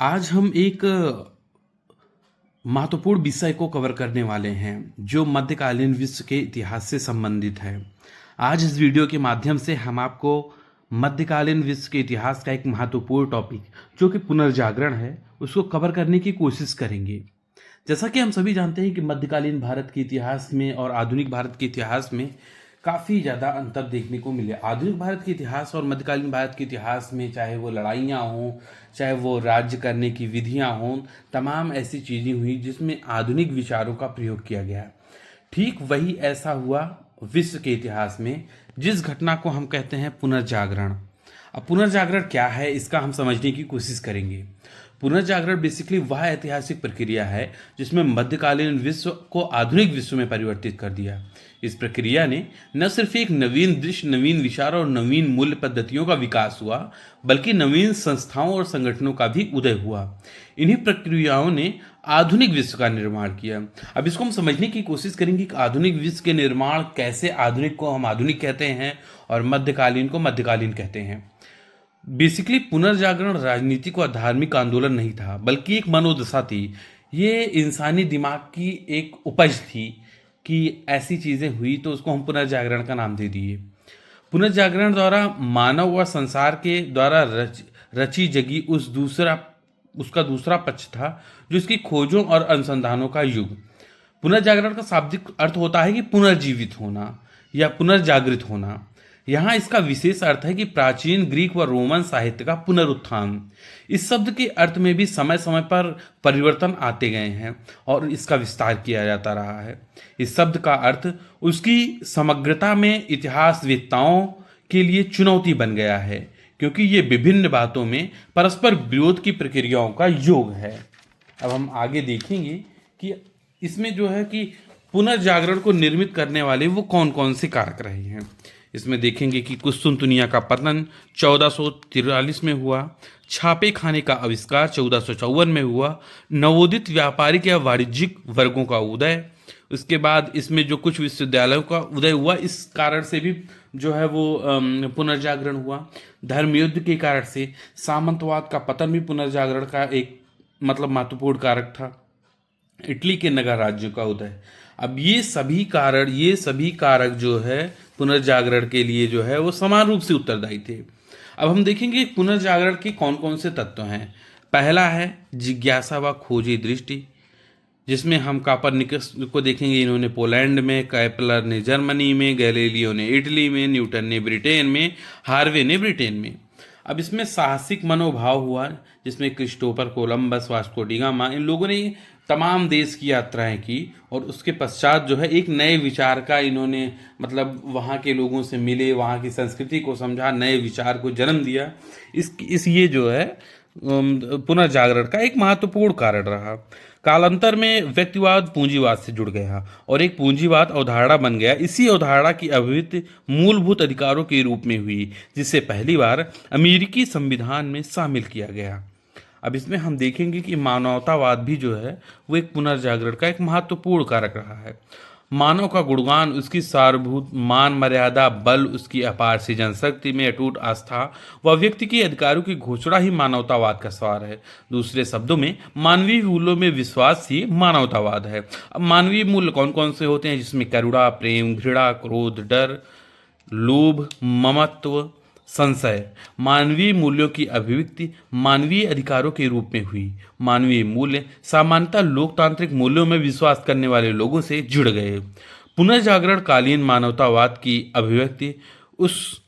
आज हम एक महत्वपूर्ण विषय को कवर करने वाले हैं जो मध्यकालीन विश्व के इतिहास से संबंधित है। आज इस वीडियो के माध्यम से हम आपको मध्यकालीन विश्व के इतिहास का एक महत्वपूर्ण टॉपिक जो कि पुनर्जागरण है उसको कवर करने की कोशिश करेंगे। जैसा कि हम सभी जानते हैं कि मध्यकालीन भारत के इतिहास में और आधुनिक भारत के इतिहास में काफ़ी ज़्यादा अंतर देखने को मिले। आधुनिक भारत के इतिहास और मध्यकालीन भारत के इतिहास में चाहे वो लड़ाइयाँ हों, चाहे वो राज्य करने की विधियाँ हों, तमाम ऐसी चीज़ें हुई जिसमें आधुनिक विचारों का प्रयोग किया गया। ठीक वही ऐसा हुआ विश्व के इतिहास में, जिस घटना को हम कहते हैं पुनर्जागरण। अब पुनर्जागरण क्या है इसका हम समझने की कोशिश करेंगे। पुनर्जागरण बेसिकली वह ऐतिहासिक प्रक्रिया है जिसमें मध्यकालीन विश्व को आधुनिक विश्व में परिवर्तित कर दिया। इस प्रक्रिया ने न सिर्फ एक नवीन दृश्य, नवीन विचार और नवीन मूल्य पद्धतियों का विकास हुआ, बल्कि नवीन संस्थाओं और संगठनों का भी उदय हुआ। इन्हीं प्रक्रियाओं ने आधुनिक विश्व का निर्माण किया। अब इसको हम समझने की कोशिश करेंगे कि आधुनिक विश्व के निर्माण कैसे, आधुनिक को हम आधुनिक कहते हैं और मध्यकालीन को मध्यकालीन कहते हैं। बेसिकली पुनर्जागरण राजनीतिक और धार्मिक आंदोलन नहीं था, बल्कि एक मनोदशा थी। ये इंसानी दिमाग की एक उपज थी कि ऐसी चीज़ें हुई तो उसको हम पुनर्जागरण का नाम दे दिए। पुनर्जागरण द्वारा मानव व संसार के द्वारा रची जगी उसका दूसरा पक्ष था जो इसकी खोजों और अनुसंधानों का युग। पुनर्जागरण का शाब्दिक अर्थ होता है कि पुनर्जीवित होना या पुनर्जागृत होना। यहाँ इसका विशेष अर्थ है कि प्राचीन ग्रीक व रोमन साहित्य का पुनरुत्थान। इस शब्द के अर्थ में भी समय समय पर परिवर्तन आते गए हैं और इसका विस्तार किया जाता रहा है। इस शब्द का अर्थ उसकी समग्रता में इतिहासवेत्ताओं के लिए चुनौती बन गया है, क्योंकि ये विभिन्न बातों में परस्पर विरोध की प्रक्रियाओं का योग है। अब हम आगे देखेंगे कि इसमें जो है कि पुनर्जागरण को निर्मित करने वाले वो कौन कौन से कारक रहे हैं। इसमें देखेंगे कि कुस्तुनतुनिया का पतन 1443 में हुआ, छापे खाने का आविष्कार 1454 में हुआ, नवोदित व्यापारिक या वाणिज्यिक वर्गों का उदय, उसके बाद इसमें जो कुछ विश्वविद्यालयों का उदय हुआ, इस कारण से भी जो है वो पुनर्जागरण हुआ। धर्मयुद्ध के कारण से सामंतवाद का पतन भी पुनर्जागरण का एक महत्वपूर्ण कारक था। इटली के नगर राज्यों का उदय। अब ये सभी कारक जो है पुनर्जागरण के लिए जो है वो समान रूप से उत्तरदायी थे। अब हम देखेंगे पुनर्जागरण के कौन कौन से तत्व हैं। पहला है जिज्ञासा व खोजी दृष्टि, जिसमें हम कापरनिकस को देखेंगे। इन्होंने पोलैंड में, कैपलर ने जर्मनी में, गैलीलियो ने इटली में, न्यूटन ने ब्रिटेन में, हार्वे ने ब्रिटेन में। अब इसमें साहसिक मनोभाव हुआ, जिसमें Christopher Columbus, Vasco da Gama, इन लोगों ने तमाम देश की यात्राएं की और उसके पश्चात जो है एक नए विचार का इन्होंने वहाँ के लोगों से मिले, वहाँ की संस्कृति को समझा, नए विचार को जन्म दिया। ये जो है पुनर्जागरण का एक महत्वपूर्ण कारण रहा। कालांतर में व्यक्तिवाद पूंजीवाद से जुड़ गया और एक पूंजीवाद अवधारणा बन गया। इसी अवधारणा की अभिव्यक्ति मूलभूत अधिकारों के रूप में हुई, जिसे पहली बार अमेरिकी संविधान में शामिल किया गया। अब इसमें हम देखेंगे कि मानवतावाद भी जो है वो एक पुनर्जागरण का एक महत्वपूर्ण कारक रहा है। मानव का गुणगान, उसकी सारभूत मान मर्यादा, बल, उसकी अपार सृजन शक्ति में अटूट आस्था व व्यक्ति के अधिकारों की घोषणा ही मानवतावाद का सार है। दूसरे शब्दों में मानवीय मूल्यों में विश्वास ही मानवतावाद है। अब मानवीय मूल्य कौन कौन से होते हैं, जिसमें करुणा, प्रेम, घृणा, क्रोध, डर, लोभ, ममत्व, संशय। मानवीय मूल्यों की अभिव्यक्ति मानवीय अधिकारों के रूप में हुई। मानवीय मूल्य सामान्यतः लोकतांत्रिक मूल्यों में विश्वास करने वाले लोगों से जुड़ गए। पुनर्जागरण कालीन मानवतावाद की अभिव्यक्ति उस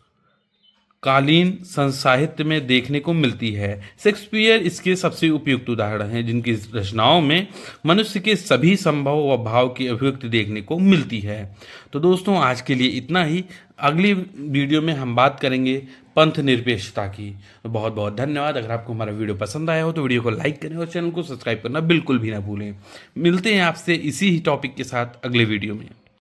कालीन साहित्य में देखने को मिलती है। शेक्सपियर इसके सबसे उपयुक्त उदाहरण हैं, जिनकी रचनाओं में मनुष्य के सभी संभव व भाव की अभिव्यक्ति देखने को मिलती है। तो दोस्तों आज के लिए इतना ही। अगली वीडियो में हम बात करेंगे पंथ निरपेक्षता की। बहुत बहुत धन्यवाद। अगर आपको हमारा वीडियो पसंद आया हो तो वीडियो को लाइक करें और चैनल को सब्सक्राइब करना बिल्कुल भी ना भूलें। मिलते हैं आपसे इसी ही टॉपिक के साथ अगले वीडियो में।